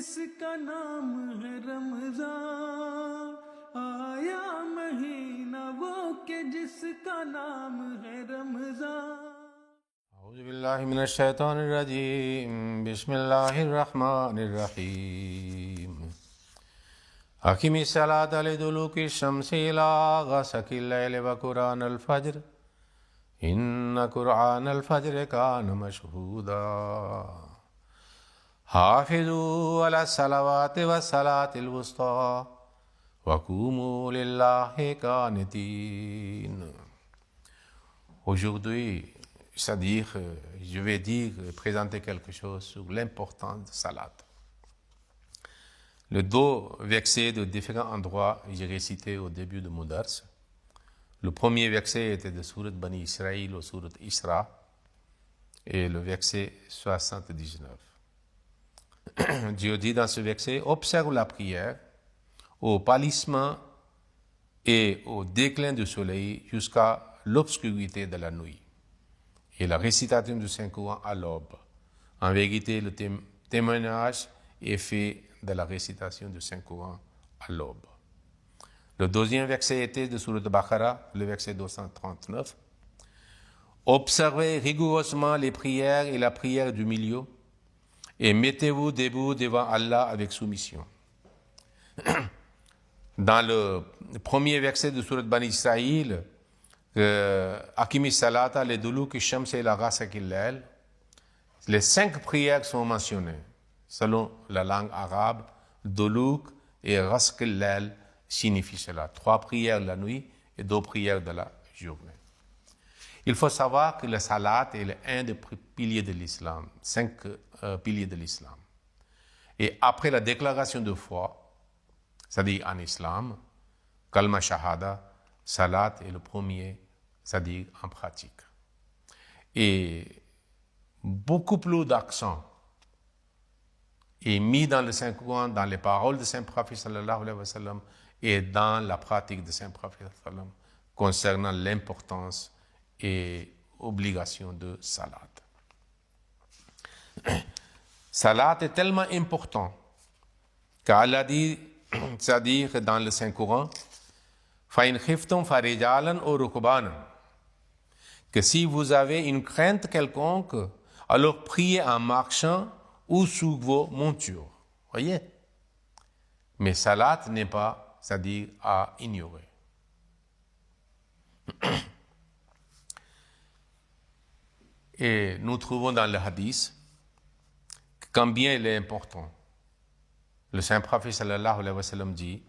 जिसका नाम है रमजान, आया महीना वो के जिसका नाम है रमजान। औज़ु बिल्लाहि मिनश शैतानिर रजीम, बिस्मिल्लाहिर रहमानिर रहीम। अक़ीमिस सलाता लिदुलूकी शम्सि इला ग़सक़िल लैलि व क़ुरआनल फ़ज्र, इन्न क़ुरआनल फ़ज्र कान मशहूदा। हाफ़िज़ू अलस सलावाति व सलातिल वुस्ता व क़ूमू लिल्लाहि क़ानितीन। Aujourd'hui, c'est-à-dire, je vais dire, présenter quelque chose sur l'importance de salat. Les deux versets de différents endroits, j'ai récité au début de mon dars. Le premier verset était de Surat Bani Israël ou Surat Isra, et le verset 79. Dieu dit dans ce verset, observe la prière au pâlissement et au déclin du soleil jusqu'à l'obscurité de la nuit, et la récitation du Saint-Coran à l'aube. En vérité, le témoignage est fait de la récitation du Saint-Coran à l'aube. Le deuxième verset était de Surat Baqara, le verset 239. Observez rigoureusement les prières et la prière du milieu, et mettez-vous debout devant Allah avec soumission. Dans le premier verset de Surat Bani Israël, Aqimi salata le duluki shams ila ghasaqil layl, les 5 prières sont mentionnées selon la langue arabe. Duluk et ghasaqil layl signifient cela: 3 prières la nuit et 2 prières de la journée. Il faut savoir que le salat est un des piliers de l'islam, 5 piliers de l'islam. Et après la déclaration de foi, c'est-à-dire en islam, kalma shahada, salat est le premier, c'est-à-dire en pratique. Et beaucoup plus d'accent est mis dans le Saint-Coran, dans les paroles de Saint-Prophète sallallahu alayhi wa sallam et dans la pratique de Saint-Prophète sallam concernant l'importance et obligation de salat. Salat est tellement important qu'Allah dit, c'est-à-dire dans le Saint-Coran, فَإِنْ خِفْتُمْ فَرِجَالًا أَوْ رُكْبَانًا, que si vous avez une crainte quelconque, alors priez en marchant ou sur vos montures. Voyez? Mais salat n'est pas, c'est-à-dire à ignorer. Et nous trouvons dans le hadith que combien il est important. Le Saint-Prophète sallallahu alayhi wa sallam dit: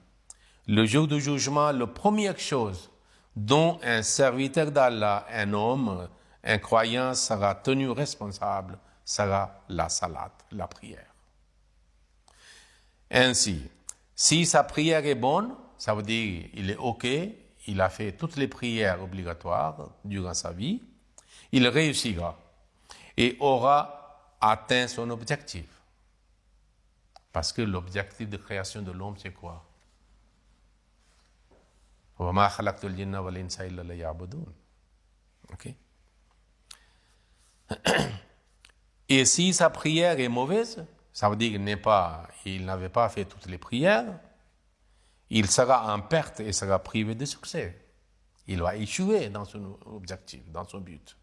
le jour du jugement, la première chose dont un serviteur d'Allah, un homme, un croyant sera tenu responsable sera la salat, la prière. Ainsi, si sa prière est bonne, ça veut dire qu'il est OK, il a fait toutes les prières obligatoires durant sa vie, il réussira et aura atteint son objectif. Parce que l'objectif de création de l'homme, c'est quoi? وَمَا خَلَقْتُ الْجِنَّ وَالْإِنسَ إِلَّا لِيَعْبُدُونَ. Okay? Et si sa prière est mauvaise, ça veut dire qu'il n'avait pas fait toutes les prières, il sera en perte et sera privé de succès. Il va échouer dans son objectif, dans son but.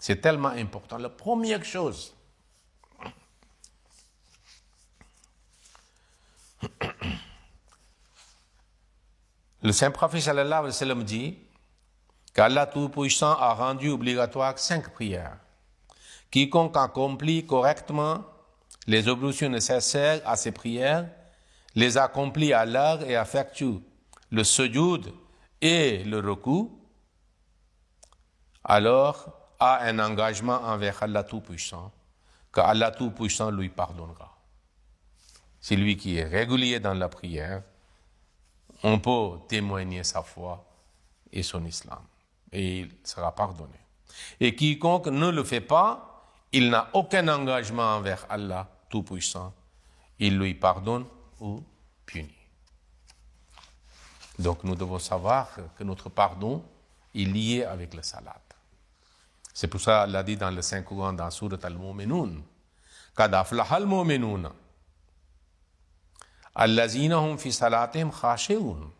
C'est tellement important. La première chose, le Saint-Prophète sallallahu alayhi wa sallam dit qu'Allah Tout-Puissant a rendu obligatoire 5 prières. Quiconque accomplit correctement les ablutions nécessaires à ces prières, les accomplit à l'heure et effectue le sujoud et le recours, alors a un engagement envers Allah Tout-Puissant, que Allah Tout-Puissant lui pardonnera. C'est lui qui est régulier dans la prière. On peut témoigner sa foi et son islam, et il sera pardonné. Et quiconque ne le fait pas, il n'a aucun engagement envers Allah Tout-Puissant. Il lui pardonne ou punit. Donc nous devons savoir que notre pardon est lié avec le salat. C'est pour ça qu'Allah dit dans le Saint-Coran, dans Surat Al-Mu'minun, قَدْ أَفْلَحَ الْمُؤْمِنُونَ, Allazina hum fi salatihim khashi'un.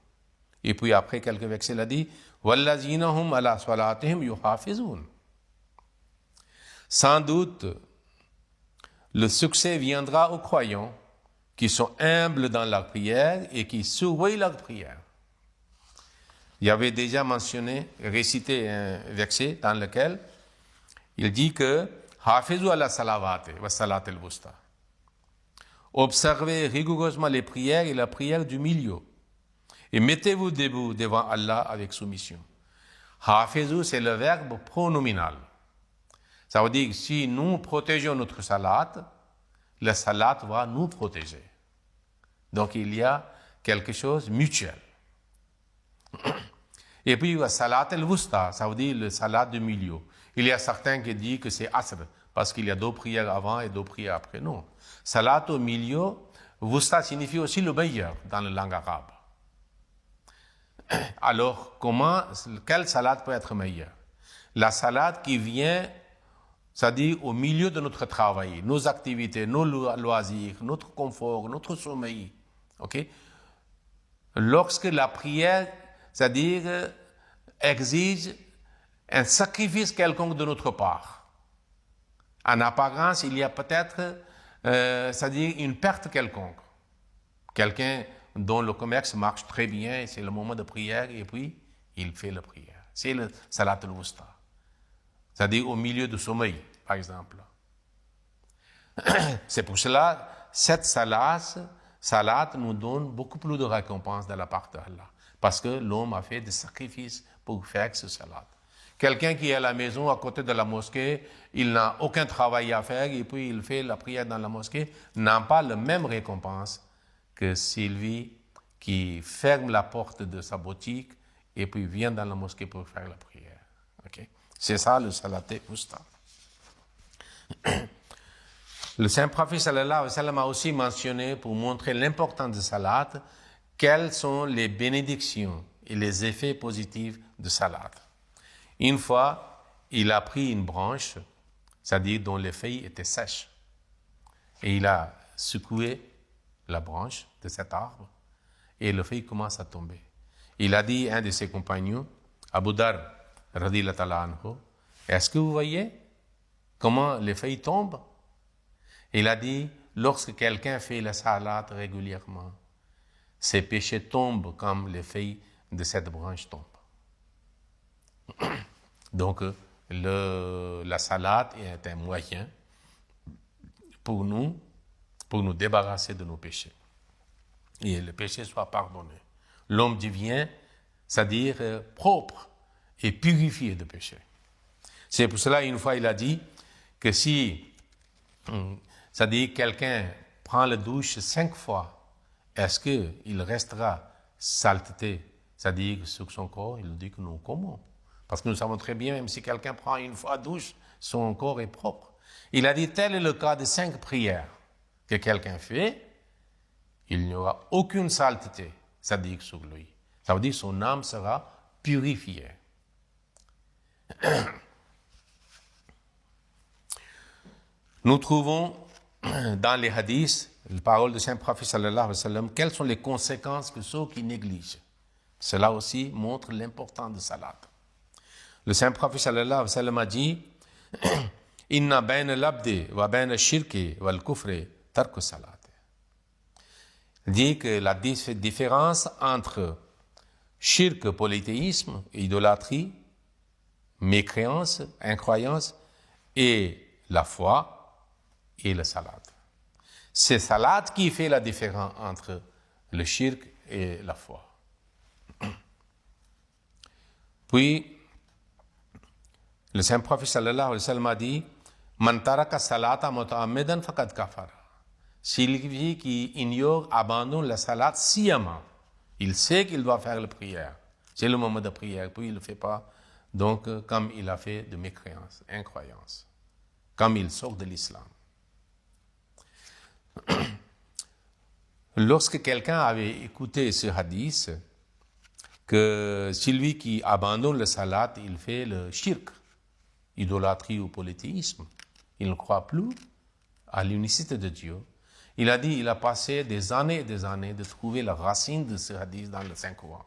Et puis après quelques versets, il a dit Wallazina hum ala salatihim yuhafizun. Sans doute, le succès viendra aux croyants qui sont humbles dans leur prière et qui surveillent leur prière. Il y avait déjà mentionné, récité un verset dans lequel il dit que Hafizu ala salawati wa salat al-wusta. Observez rigoureusement les prières et la prière du milieu. Et mettez-vous debout devant Allah avec soumission. Hafizu, c'est le verbe pronominal. Ça veut dire que si nous protégeons notre salat, le salat va nous protéger. Donc il y a quelque chose de mutuel. Et puis, le salat al-wusta, ça veut dire le salat du milieu. Il y a certains qui disent que c'est asr, parce qu'il y a 2 prières avant et 2 prières après. Non. Salat au milieu, wusta signifie aussi le meilleur dans la langue arabe. Alors, quelle salat peut être meilleure? La salat qui vient, c'est-à-dire au milieu de notre travail, nos activités, nos loisirs, notre confort, notre sommeil. Ok? Lorsque la prière, c'est-à-dire exige un sacrifice quelconque de notre part. En apparence, il y a peut-être, c'est-à-dire une perte quelconque. Quelqu'un dont le commerce marche très bien, c'est le moment de prière, et puis il fait la prière. C'est le salat al-wusta. C'est-à-dire au milieu du sommeil, par exemple. C'est pour cela, cette salat nous donne beaucoup plus de récompenses de la part d'Allah. Parce que l'homme a fait des sacrifices pour faire ce salat. Quelqu'un qui est à la maison, à côté de la mosquée, il n'a aucun travail à faire, et puis il fait la prière dans la mosquée, n'a pas la même récompense que Sylvie qui ferme la porte de sa boutique et puis vient dans la mosquée pour faire la prière. Okay? C'est ça le salat al-wusta. Le Saint-Prophète sallallahu alayhi wa sallam a aussi mentionné, pour montrer l'importance de salat, quelles sont les bénédictions et les effets positifs de salat. Une fois, il a pris une branche, c'est-à-dire dont les feuilles étaient sèches, et il a secoué la branche de cet arbre, et les feuilles commencent à tomber. Il a dit à un de ses compagnons, Abu Dar, radiyallahu ta'ala anhu, est-ce que vous voyez comment les feuilles tombent? Il a dit, lorsque quelqu'un fait la salat régulièrement, ses péchés tombent comme les feuilles de cette branche tombent. Donc, la salat est un moyen pour nous débarrasser de nos péchés. Et les péchés soient pardonnés. L'homme devient, c'est-à-dire propre et purifié de péché. C'est pour cela, une fois, il a dit que si, c'est-à-dire quelqu'un prend la douche 5 fois, est-ce qu'il restera saleté, c'est-à-dire sur son corps? Il dit que non, comment? Parce que nous savons très bien, même si quelqu'un prend une fois douche, son corps est propre. Il a dit, tel est le cas de 5 prières que quelqu'un fait, il n'y aura aucune saleté, c'est-à-dire sur lui. Ça veut dire que son âme sera purifiée. Nous trouvons dans les hadiths, les paroles de Saint-Prophète sallallahu alayhi wa sallam, quelles sont les conséquences que ceux qui négligent. Cela aussi montre l'importance de salat. Le Saint-Prophète sallallahu alayhi wa sallam a dit Inna bayna l'abdi wa bayna shirki wal kufri tarku salat. Il dit que la différence entre shirk, polythéisme, idolâtrie, mécréance, incroyance, et la foi et le salat. C'est salat qui fait la différence entre le shirk et la foi. Puis, le Saint-Prophète sallallahu alayhi wa sallam a dit Man taraka salata muta'ammidan faqad kafara. Celui qui ignore, abandonne la salat sciemment. Il sait qu'il doit faire la prière. C'est le moment de prière, puis il ne le fait pas. Donc, comme il a fait de mécréance, incroyance. Comme il sort de l'islam. Lorsque quelqu'un avait écouté ce hadith, que celui qui abandonne le salat, il fait le shirk, idolâtrie ou polythéisme. Il ne croit plus à l'unicité de Dieu. Il a dit, il a passé des années et des années de trouver la racine de ce hadith dans le Saint-Coran.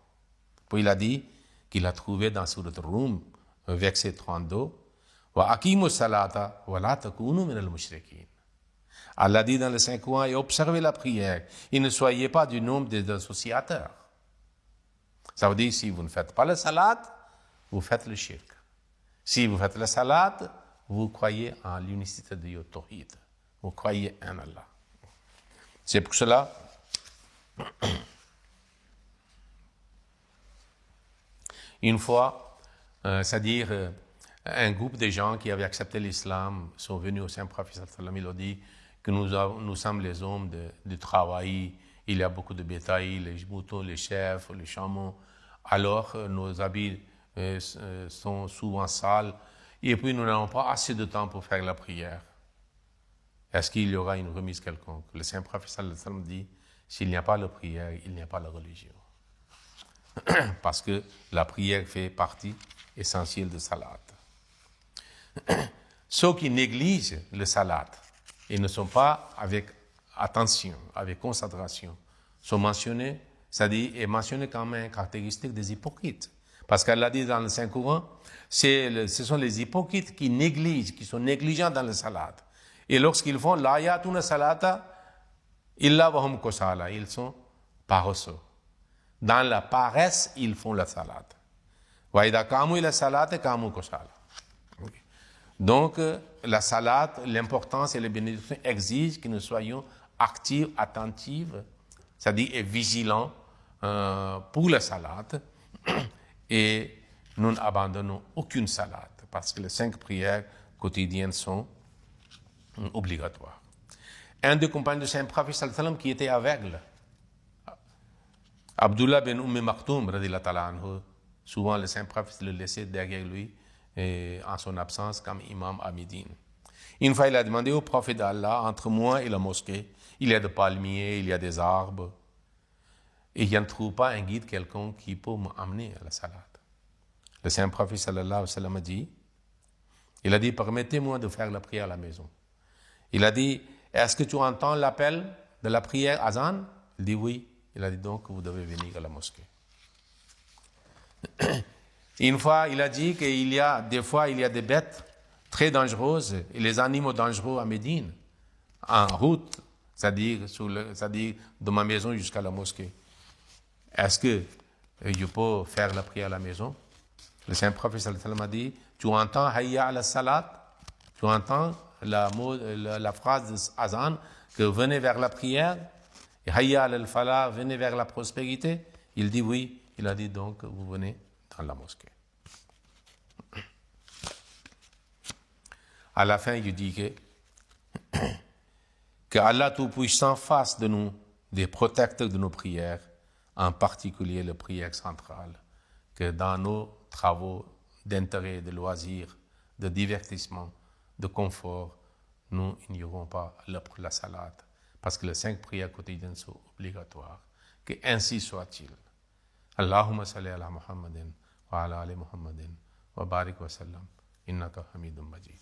Puis il a dit qu'il a trouvé dans Surat Rum, verset 32, wa aqimu salata wa la takunu min al-mushrikin. Allah dit dans le Saint-Coran, et observez la prière, et ne soyez pas du nombre des associateurs. Ça veut dire, si vous ne faites pas le salat, vous faites le shirk. Si vous faites le salat, vous croyez en l'unicité de Dieu, Tawhid. Vous croyez en Allah. C'est pour cela, une fois, c'est-à-dire un groupe de gens qui avaient accepté l'islam sont venus au Saint-Prophète, il a dit que nous sommes les hommes de travail, il y a beaucoup de bétail, les moutons, les chèvres, les chameaux, alors nos habits sont souvent sales, et puis nous n'avons pas assez de temps pour faire la prière. Est-ce qu'il y aura une remise quelconque? Le Saint-Prophète dit, s'il n'y a pas la prière, il n'y a pas la religion. Parce que la prière fait partie essentielle de salat. Ceux qui négligent le salat et ne sont pas avec attention, avec concentration, sont mentionnés, c'est-à-dire est mentionné comme une caractéristique des hypocrites. Parce qu'elle l'a dit dans le Saint-Coran, ce sont les hypocrites qui négligent, qui sont négligents dans le salat. Et lorsqu'ils font l'ayatuna salata, illa wahum kusala, ils sont paresseux. Dans la paresse, ils font la salat. Wa idha qamu ila salati qamu kusala. Donc, la salat, l'importance et les bénédictions exigent que nous soyons actifs, attentifs, c'est-à-dire et vigilants pour la salat, et nous n'abandonnons aucune salat, parce que les 5 prières quotidiennes sont obligatoires. Un des compagnons de Saint-Prophète sallam qui était aveugle, Abdullah ben Maktoum, radiyallahu ta'ala anhu, souvent le Saint-Prophète le laissait derrière lui, et en son absence comme imam à Médine. Une fois, il a demandé au prophète d'Allah, entre moi et la mosquée, il y a des palmiers, il y a des arbres, et je ne trouve pas un guide quelconque qui peut m'amener à la salat. Le Saint-Prophète sallallahu alayhi wa sallam a dit, il a dit, permettez-moi de faire la prière à la maison. Il a dit, est-ce que tu entends l'appel de la prière azan? Il dit oui. Il a dit donc, vous devez venir à la mosquée. Une fois, il a dit qu'il y a des fois, il y a des bêtes très dangereuses et les animaux dangereux à Médine, en route, c'est-à-dire de ma maison jusqu'à la mosquée. Est-ce que je peux faire la prière à la maison? Le Saint-Prophète sallallahu alayhi wa sallam a dit, tu entends hayya ala salat? Tu entends la phrase de azan que venez vers la prière? Et hayya ala al-falah, venez vers la prospérité? Il dit oui. Il a dit donc, vous venez dans la mosquée. À la fin, il dit que Allah Tout-Puissant fasse de nous des protecteurs de nos prières, en particulier les prières centrales, que dans nos travaux d'intérêt, de loisirs, de divertissement, de confort, nous n'ignorons pas la salat, parce que les 5 prières quotidiennes sont obligatoires. Que ainsi soit-il. Allahumma salli ala Muhammadin wa ala ali Muhammadin wa barik wa sallam innaka hamidun majid.